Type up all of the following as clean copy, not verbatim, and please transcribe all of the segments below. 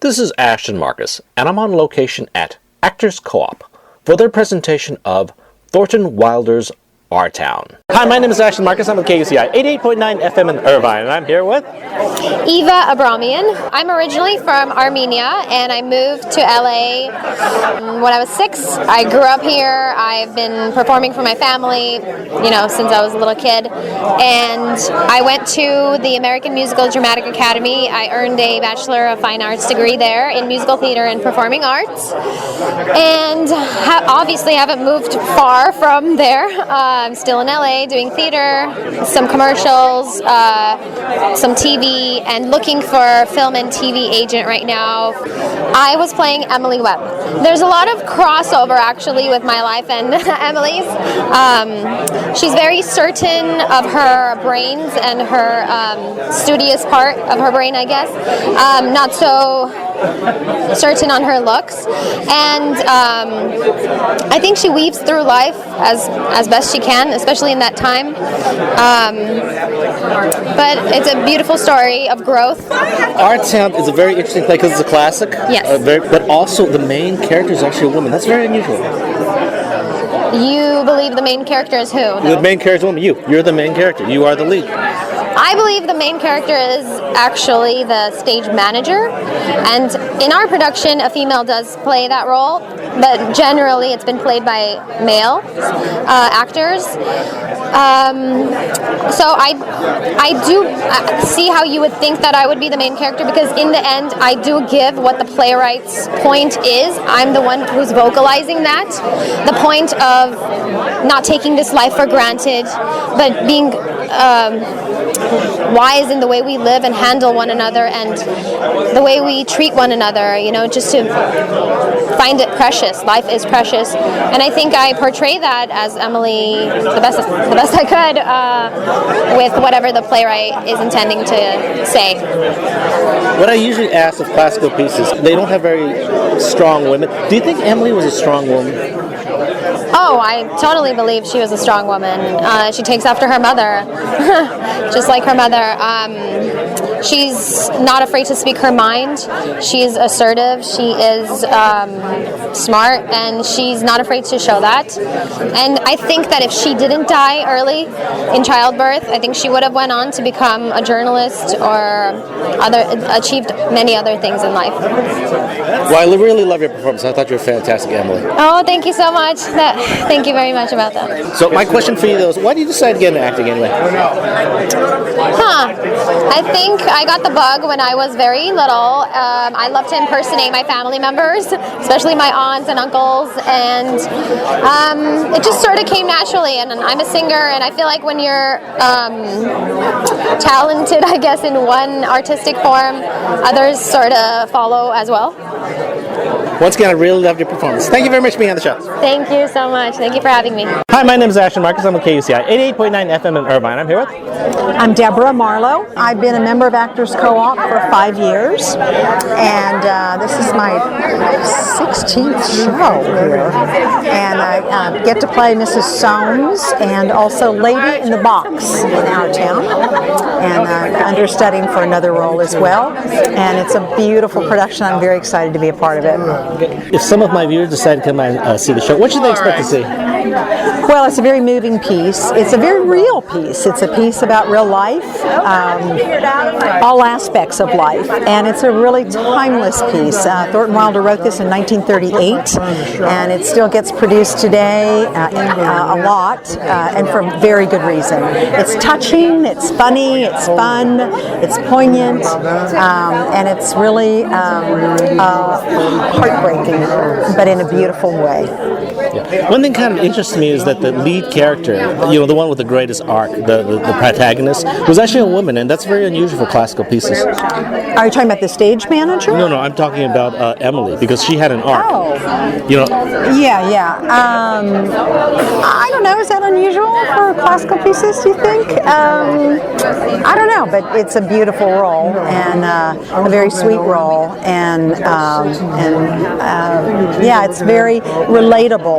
This is Ashton Marcus, and I'm on location at Actors Co-op for their presentation of Thornton Wilder's Our Town. Hi, my name is Ashton Marcus. I'm with KUCI 88.9 FM in Irvine, and I'm here with Eva Abramian. I'm originally from Armenia, and I moved to LA when I was 6. I grew up here. I've been performing for my family, since I was a little kid. And I went to the American Musical Dramatic Academy. I earned a Bachelor of Fine Arts degree there in musical theater and performing arts. And obviously haven't moved far from there. I'm still in LA doing theater, some commercials, some TV, and looking for a film and TV agent right now. I was playing Emily Webb. There's a lot of crossover actually with my life and Emily's. She's very certain of her brains and her studious part of her brain, I guess. Not so certain on her looks, and I think she weaves through life as best she can, especially in that time. But it's a beautiful story of growth. Our Town is a very interesting play because it's a classic. Yes. But also the main character is actually a woman. That's very unusual. You believe the main character is who? No? The main character is a woman. You're the main character. You are the lead. I believe the main character is actually the stage manager, and in our production a female does play that role, but generally it's been played by male actors. So I do see how you would think that I would be the main character, because in the end I do give what the playwright's point is. I'm the one who's vocalizing that. The point of not taking this life for granted, but being wise in the way we live and handle one another and the way we treat one another, just to find it precious. Life is precious. And I think I portray that as Emily the best I could, with whatever the playwright is intending to say. What I usually ask of classical pieces, they don't have very strong women. Do you think Emily was a strong woman? Oh, I totally believe she was a strong woman. She takes after her mother, just like her mother. She's not afraid to speak her mind. She's assertive. She is smart, and she's not afraid to show that. And I think that if she didn't die early in childbirth, I think she would have went on to become a journalist or achieved many other things in life. Well, I really love your performance. I thought you were fantastic, Emily. Oh, thank you so much. Thank you very much about that. So my question for you, though, is why did you decide to get into acting anyway? I think I got the bug when I was very little. I love to impersonate my family members, especially my aunts and uncles, and it just sort of came naturally. And I'm a singer, and I feel like when you're talented, I guess, in one artistic form, others sort of follow as well. Once again, I really loved your performance. Thank you very much for being on the show. Thank you so much. Thank you for having me. Hi, my name is Ashton Marcus. I'm with KUCI 88.9 FM in Irvine. I'm here with... I'm Deborah Marlowe. I've been a member of Actors Co-op for 5 years, and this is my 16th show here. And I get to play Mrs. Soames and also Lady in the Box in Our Town. And I'm understudying for another role as well. And it's a beautiful production. I'm very excited to be a part of it. If some of my viewers decide to come and see the show, what should they expect to see? Well, it's a very moving piece. It's a very real piece. It's a piece about real life, all aspects of life, and it's a really timeless piece. Thornton Wilder wrote this in 1938, and it still gets produced today a lot, and for very good reason. It's touching, it's funny, it's fun, it's poignant, and it's really heartbreaking, but in a beautiful way. Yeah. One thing kind of interests me is that the lead character, the one with the greatest arc, the protagonist, was actually a woman, and that's very unusual for classical pieces. Are you talking about the stage manager? No, I'm talking about Emily, because she had an arc. Oh. Yeah. I don't know, is that unusual for classical pieces, do you think? I don't know, but it's a beautiful role, and a very sweet role, and it's very relatable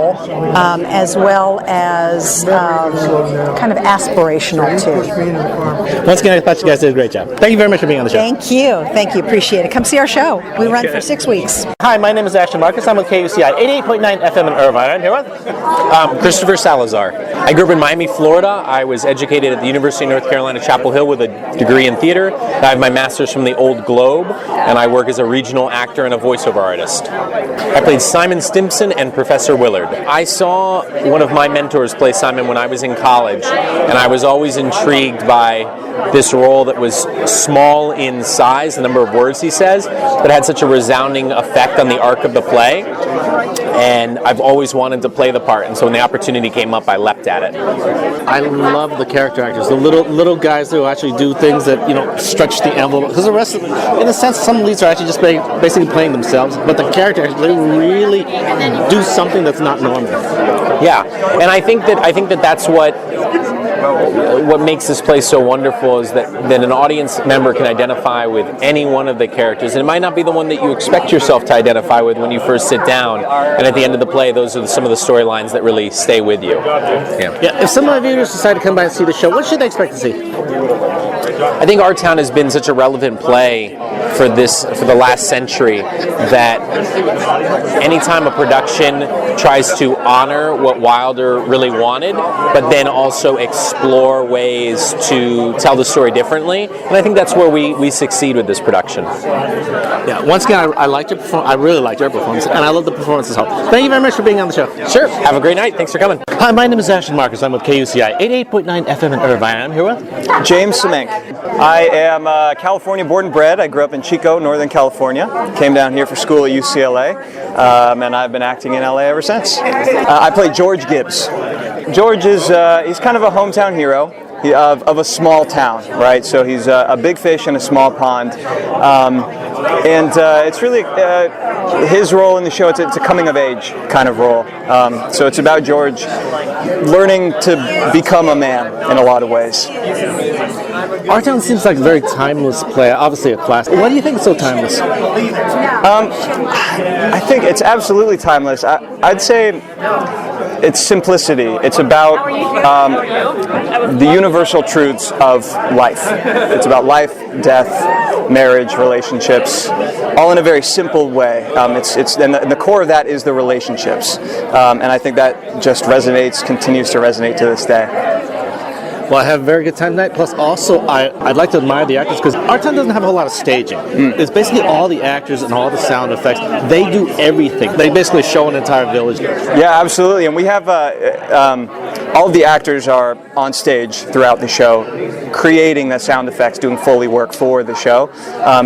as as well as kind of aspirational too. Once again, I thought you guys did a great job. Thank you very much for being on the show. Thank you, appreciate it. Come see our show. We run for 6 weeks. Hi, my name is Ashton Marcus. I'm with KUCI 88.9 FM in Irvine. I'm here with Christopher Salazar. I grew up in Miami, Florida. I was educated at the University of North Carolina, Chapel Hill with a degree in theater. I have my master's from the Old Globe, and I work as a regional actor and a voiceover artist. I played Simon Stimpson and Professor Willard. I saw one of my mentors play Simon when I was in college, and I was always intrigued by this role that was small in size, the number of words he says, but had such a resounding effect on the arc of the play. And I've always wanted to play the part, and so when the opportunity came up, I leapt at it. I love the character actors, the little guys who actually do things that stretch the envelope. Because the rest of them, in a sense, some leads are actually just basically playing themselves, but the character actors, they really do something that's not normal. Yeah, and I think that that's what makes this play so wonderful is that an audience member can identify with any one of the characters. And it might not be the one that you expect yourself to identify with when you first sit down. And at the end of the play, those are some of the storylines that really stay with you. Yeah. If some of the viewers decide to come by and see the show, what should they expect to see? I think Our Town has been such a relevant play for the last century that anytime a production tries to honor what Wilder really wanted, but then also explore ways to tell the story differently, and I think that's where we succeed with this production. Yeah, once again, I liked your performance. I really liked your performance, and I love the performance as well. Thank you very much for being on the show. Sure. Have a great night. Thanks for coming. Hi, my name is Ashton Marcus. I'm with KUCI 88.9 FM in Irvine. I'm here with James Simenc. I am California born and bred. I grew up in Chico, Northern California. Came down here for school at UCLA, and I've been acting in LA ever since. I play George Gibbs. George is he's kind of a hometown hero of a small town, right? So he's a big fish in a small pond. And it's really his role in the show. It's a coming of age kind of role. So it's about George learning to become a man in a lot of ways. Our Town seems like a very timeless play, obviously a classic. Why do you think it's so timeless? I think it's absolutely timeless. I'd say it's simplicity. It's about the universal truths of life. It's about life, death, marriage, relationships, all in a very simple way. And the core of that is the relationships. And I think that just continues to resonate to this day. Well, I have a very good time tonight. Plus, also, I'd like to admire the actors because Our Town doesn't have a whole lot of staging. It's basically all the actors and all the sound effects. They do everything. They basically show an entire village. Yeah, absolutely. And we have all of the actors are on stage throughout the show, creating the sound effects, doing Foley work for the show,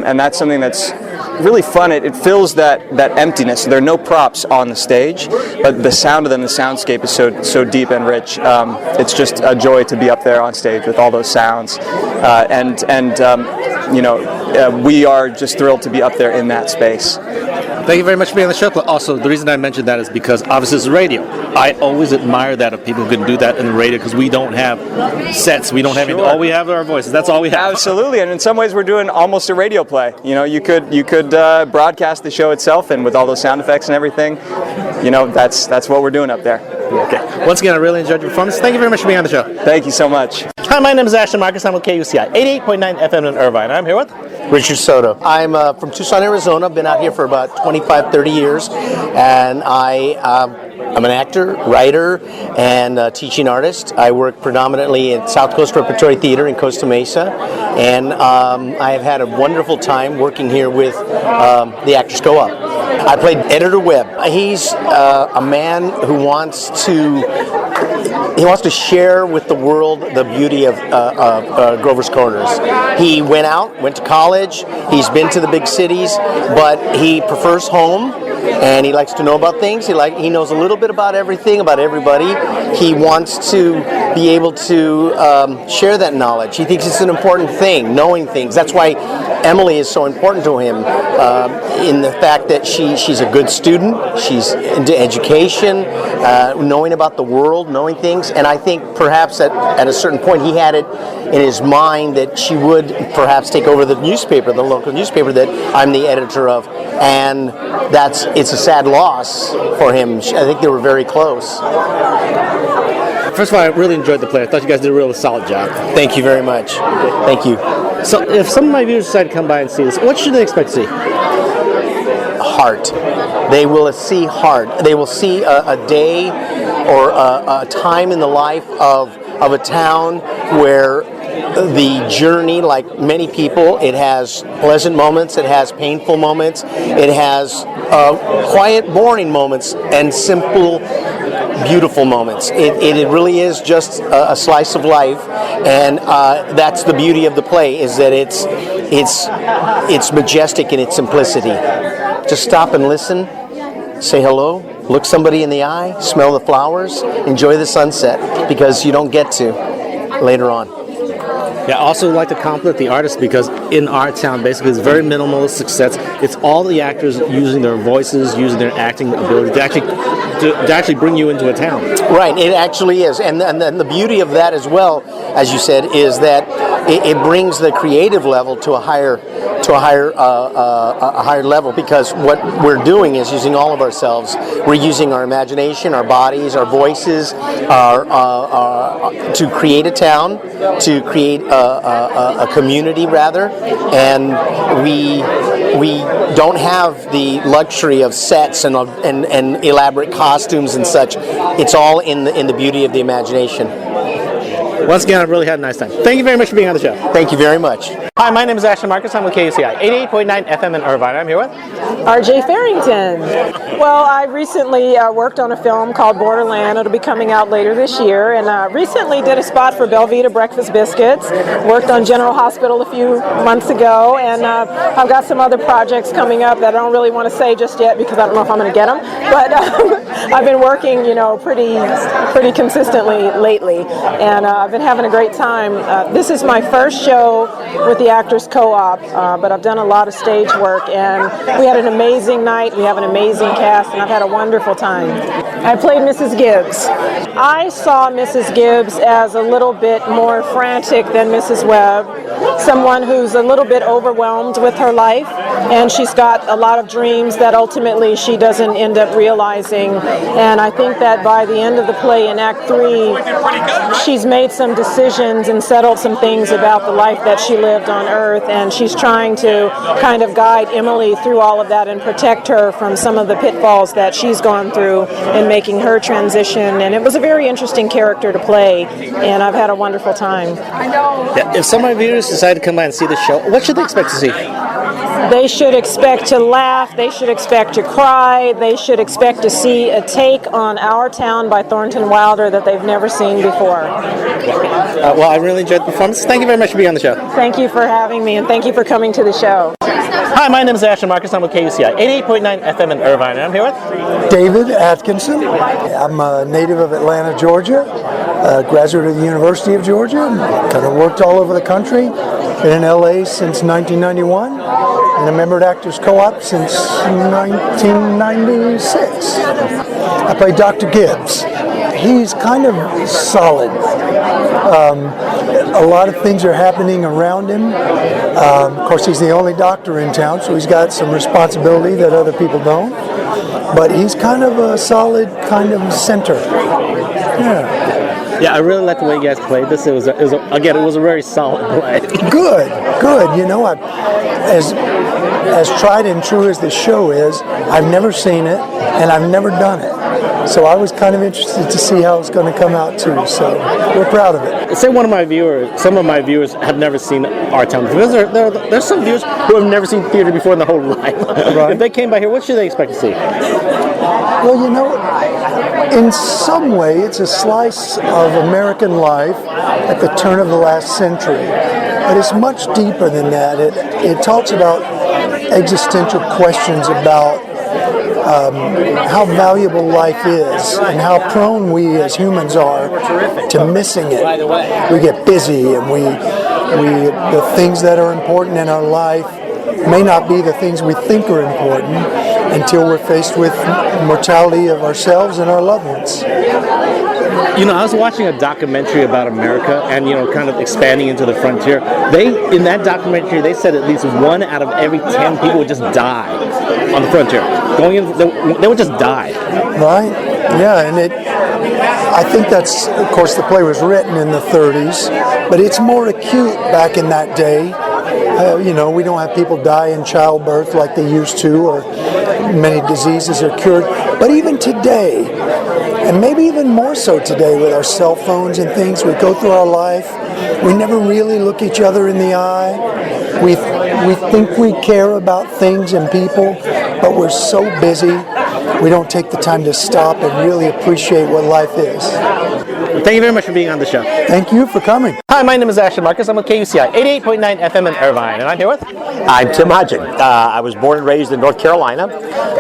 and that's something that's really fun. It fills that emptiness. There are no props on the stage, but the sound of them, the soundscape is so deep and rich. It's just a joy to be up there on stage with all those sounds, we are just thrilled to be up there in that space. Thank you very much for being on the show. Also, the reason I mentioned that is because obviously it's radio. I always admire that if people can do that in the radio because we don't have sets. We don't have all we have are our voices. That's all we have. Absolutely, and in some ways we're doing almost a radio play. You could broadcast the show itself, and with all those sound effects and everything, that's what we're doing up there. Okay. Once again, I really enjoyed your performance. Thank you very much for being on the show. Thank you so much. Hi, my name is Ashton Marcus. I'm with KUCI 88.9 FM in Irvine. I'm here with Richard Soto. I'm from Tucson, Arizona. I've been out here for about 25, 30 years, and I'm an actor, writer, and teaching artist. I work predominantly at South Coast Repertory Theater in Costa Mesa, and I have had a wonderful time working here with the Actors Co-op. I played Editor Webb. He's a man who wants to share with the world the beauty of Grover's Corners. He went to college, he's been to the big cities, but he prefers home, and he likes to know about things. He knows a little bit about everything, about everybody. He wants to be able to share that knowledge. He thinks it's an important thing, knowing things. That's why Emily is so important to him, in the fact that she's a good student, she's into education, knowing about the world, knowing things, and I think perhaps at a certain point he had it in his mind that she would perhaps take over the newspaper, the local newspaper that I'm the editor of, and it's a sad loss for him. I think they were very close. First of all, I really enjoyed the play. I thought you guys did a really solid job. Thank you very much. Thank you. So, if some of my viewers decide to come by and see this, what should they expect to see? Heart. They will see heart. They will see a day or a time in the life of a town where the journey, like many people, it has pleasant moments, it has painful moments, it has quiet, boring moments, and simple, beautiful moments. It really is just a slice of life, and that's the beauty of the play, is that it's majestic in its simplicity. Just stop and listen, say hello, look somebody in the eye, smell the flowers, enjoy the sunset, because you don't get to later on. Yeah, I also like to compliment the artist, because in our town, basically, it's very minimalist success. It's all the actors using their voices, using their acting ability to actually bring you into a town. Right, it actually is, and the beauty of that as well, as you said, is that it brings the creative level to a higher level, because what we're doing is using all of ourselves. We're using our imagination, our bodies, our voices, to create a town, to create a community rather, and we don't have the luxury of sets and elaborate costumes and such. It's all in the beauty of the imagination. Once again, I've really had a nice time. Thank you very much for being on the show. Thank you very much. Hi, my name is Ashton Marcus. I'm with KUCI 88.9 FM in Irvine. I'm here with RJ Farrington. Well, I recently worked on a film called Borderland. It'll be coming out later this year. And recently did a spot for Belvita Breakfast Biscuits. Worked on General Hospital a few months ago. And I've got some other projects coming up that I don't really want to say just yet, because I don't know if I'm going to get them. But I've been working, pretty consistently lately. And I've been having a great time. This is my first show with the Actors Co-op, but I've done a lot of stage work, and we had an amazing night. We have an amazing cast, and I've had a wonderful time. I played Mrs. Gibbs. I saw Mrs. Gibbs as a little bit more frantic than Mrs. Webb, someone who's a little bit overwhelmed with her life, and she's got a lot of dreams that ultimately she doesn't end up realizing. And I think that by the end of the play in Act 3, she's made some decisions and settled some things about the life that she lived on Earth, and she's trying to kind of guide Emily through all of that and protect her from some of the pitfalls that she's gone through in making her transition. And it was a very interesting character to play, and I've had a wonderful time. Yeah, if some of my viewers decide to come by and see the show, what should they expect to see? They should expect to laugh, they should expect to cry, they should expect to see a take on our town by Thornton Wilder that they've never seen before. Well, I really enjoyed the performance. Thank you very much for being on the show. Thank you for having me, and thank you for coming to the show. Hi, my name is Ashton Marcus. I'm with KUCI 88.9 FM in Irvine, and I'm here with David Atkinson. I'm a native of Atlanta, Georgia, a graduate of the University of Georgia. Kind of worked all over the country. Been in LA since 1991, and a member at Actors Co-op since 1996. I play Dr. Gibbs. He's kind of solid. A lot of things are happening around him. Of course, he's the only doctor in town, so he's got some responsibility that other people don't. But he's kind of a solid kind of center. Yeah, I really like the way you guys played this. It was a very solid play. Good. As tried and true as the show is, I've never seen it, and I've never done it. So I was kind of interested to see how it's going to come out too. So we're proud of it. Say some of my viewers have never seen our town. There's some viewers who have never seen theater before in their whole life. Right. If they came by here, what should they expect to see? Well, in some way, it's a slice of American life at the turn of the last century. But it's much deeper than that. It talks about existential questions about how valuable life is and how prone we as humans are to missing it. We get busy, and the things that are important in our life may not be the things we think are important until we're faced with mortality of ourselves and our loved ones. You know, I was watching a documentary about America and, you know, kind of expanding into the frontier. In that documentary, they said at least 1 out of every 10 people would just die on the frontier. Going in, they would just die. Right? Yeah, and I think that's, of course, the play was written in the 30s, but it's more acute back in that day. You know, we don't have people die in childbirth like they used to, or many diseases are cured. But even today, and maybe even more so today with our cell phones and things, we go through our life, we never really look each other in the eye. We think we care about things and people, but we're so busy, we don't take the time to stop and really appreciate what life is. Thank you very much for being on the show. Thank you for coming. Hi, my name is Ashton Marcus. I'm with KUCI 88.9 FM in Irvine, and I'm here with... I'm Tim Hodgin. I was born and raised in North Carolina.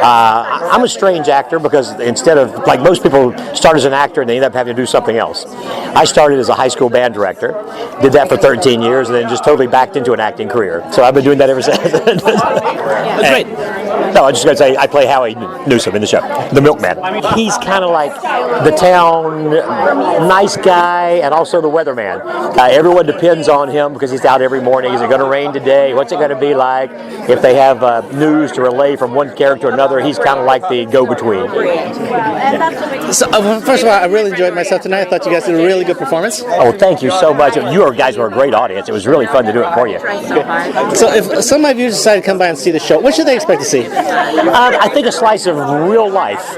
I'm a strange actor because instead of, like most people, start as an actor and they end up having to do something else. I started as a high school band director, did that for 13 years, and then just totally backed into an acting career. So I've been doing that ever since. That's great. No, I was just going to say, I play Howie Newsom in the show, the milkman. He's kind of like the town nice guy and also the weatherman. Everyone depends on him because he's out every morning. Is it going to rain today? What's it going to be like? If they have news to relay from one character to another, he's kind of like the go-between. So, first of all, I really enjoyed myself tonight. I thought you guys did a really good performance. Oh, thank you so much. You guys were a great audience. It was really fun to do it for you. So if some of my viewers decide to come by and see the show, what should they expect to see? I think a slice of real life.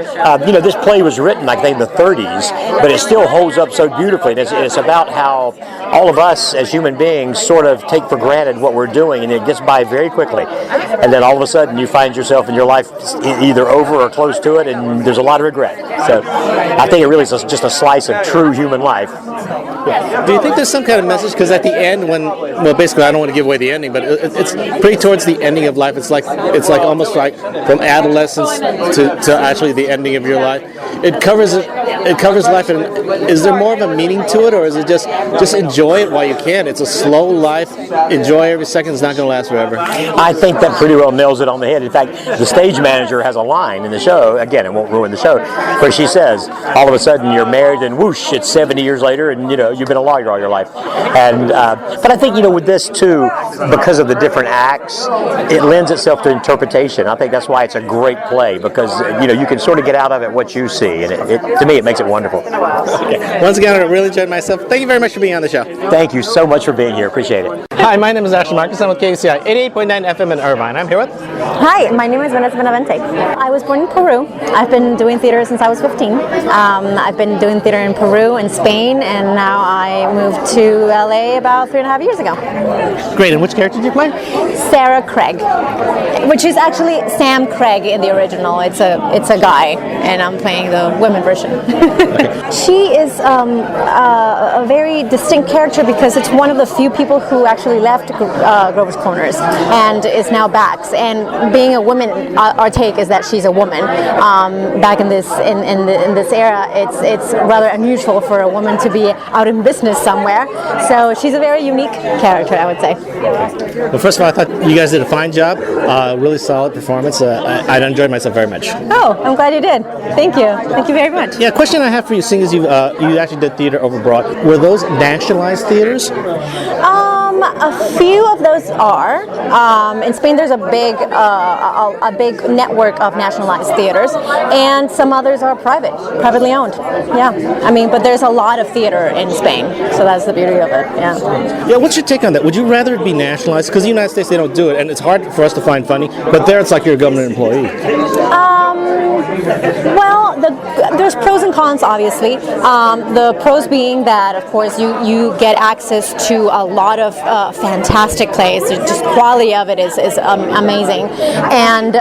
This play was written, I think, in the 30s, but it still holds up so beautifully. And it's about how all of us as human beings sort of take for granted what we're doing, and it gets by very quickly. And then all of a sudden you find yourself in your life either over or close to it, and there's a lot of regret. So I think it really is just a slice of true human life. Do you think there's some kind of message? Because at the end, basically, I don't want to give away the ending, but it's pretty towards the ending of life. It's like almost like from adolescence to actually the ending of your life. It covers life, and is there more of a meaning to it, or is it just enjoy it while you can? It's a slow life. Enjoy every second. It's not going to last forever. I think that pretty well nails it on the head. In fact, the stage manager has a line in the show. Again, it won't ruin the show, where she says, "All of a sudden you're married, and whoosh, it's 70 years later, and you've been a lawyer all your life." And but I think with this too, because of the different acts, it lends itself to interpretation. I think that's why it's a great play, because you can sort of get out of it what you see, and to me it makes it wonderful. Okay. Once again, I really enjoyed myself. Thank you very much for being on the show. Thank you so much for being here. Appreciate it. Hi, my name is Ashton Marcus. I'm with KUCI 88.9 FM in Irvine. I'm here with... Hi, my name is Vanessa Benavente. I was born in Peru. I've been doing theater since I was 15. I've been doing theater in Peru and Spain, and now I moved to LA about 3.5 years ago. Great, and which character did you play? Sarah Craig, which is actually Sam Craig in the original. It's a guy, and I'm playing the women version. She is a very distinct character because it's one of the few people who actually left Grover's Corners and is now back. And being a woman, our take is that she's a woman. Back in this era, it's rather unusual for a woman to be out in business somewhere. So she's a very unique character, I would say. Well, first of all, I thought you guys did a fine job. Really solid performance. I enjoyed myself very much. Oh, I'm glad you did. Thank you. Thank you very much. Yeah, question I have for you, seeing as you actually did theater over abroad, were those nationalized theaters? A few of those are. In Spain, there's a big network of nationalized theaters, and some others are privately owned. Yeah, but there's a lot of theater in Spain, so that's the beauty of it. Yeah. Yeah. What's your take on that? Would you rather it be nationalized? Because in the United States they don't do it, and it's hard for us to find funny. But there, it's like you're a government employee. Well, there's pros and cons, obviously. The pros being that, of course, you get access to a lot of fantastic plays. Just quality of it is amazing, and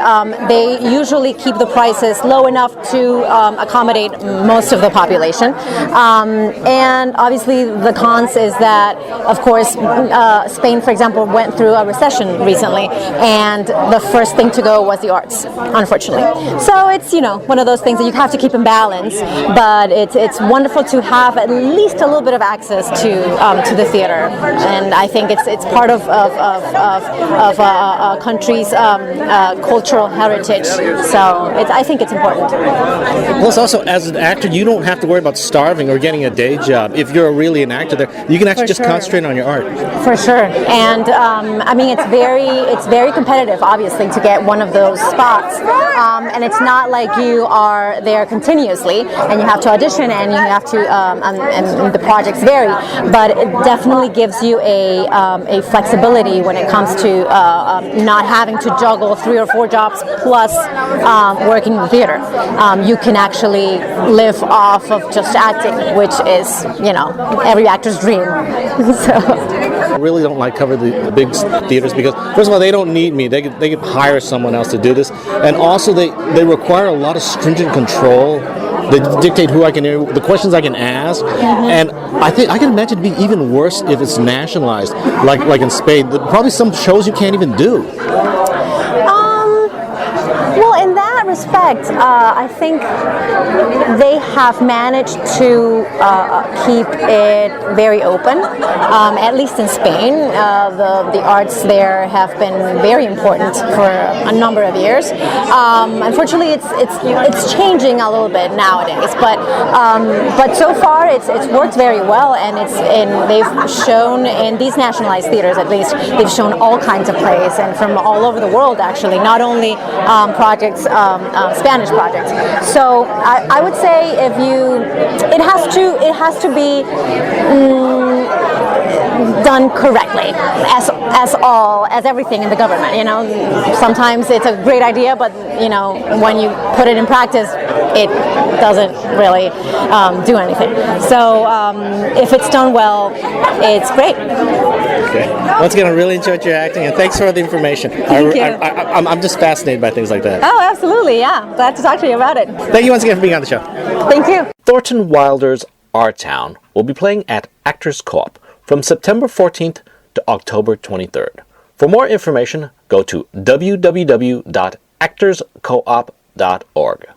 they usually keep the prices low enough to accommodate most of the population. And obviously, the cons is that, of course, Spain, for example, went through a recession recently, and the first thing to go was the arts, unfortunately. So it's one of those things that you have to keep in balance, but it's wonderful to have at least a little bit of access to the theater, and I think it's part of a country's cultural heritage. So I think it's important. Plus, also as an actor, you don't have to worry about starving or getting a day job. If you're really an actor there, you can actually just concentrate on your art. For sure, and I mean it's very competitive, obviously, to get one of those spots, and it's not like you are there continuously and you have to audition and you have to and the projects vary, but it definitely gives you a flexibility when it comes to not having to juggle 3 or 4 jobs plus working in theater. You can actually live off of just acting, which is every actor's dream. So. I really don't like cover the big theaters because, first of all, they don't need me. They could hire someone else to do this, and also they require a lot of stringent control. They dictate who I can interview, the questions I can ask, and I can imagine it'd be even worse if it's nationalized, like in Spain. Probably some shows you can't even do. Well, in that respect, I think they have managed to keep it very open. At least in Spain, the arts there have been very important for a number of years. Unfortunately, it's changing a little bit nowadays, but so far it's worked very well, and they've shown in these nationalized theaters, at least, they've shown all kinds of plays and from all over the world, actually, not only projects, Spanish projects. So I would say it has to be done correctly, as everything in the government. Sometimes it's a great idea, but when you put it in practice, it doesn't really do anything. So if it's done well, it's great. Okay. Once again, I really enjoyed your acting, and thanks for the information. Thank you. I'm just fascinated by things like that. Oh, absolutely, yeah. Glad to talk to you about it. Thank you once again for being on the show. Thank you. Thornton Wilder's Our Town will be playing at Actors Co-op from September 14th to October 23rd. For more information, go to www.actorscoop.org.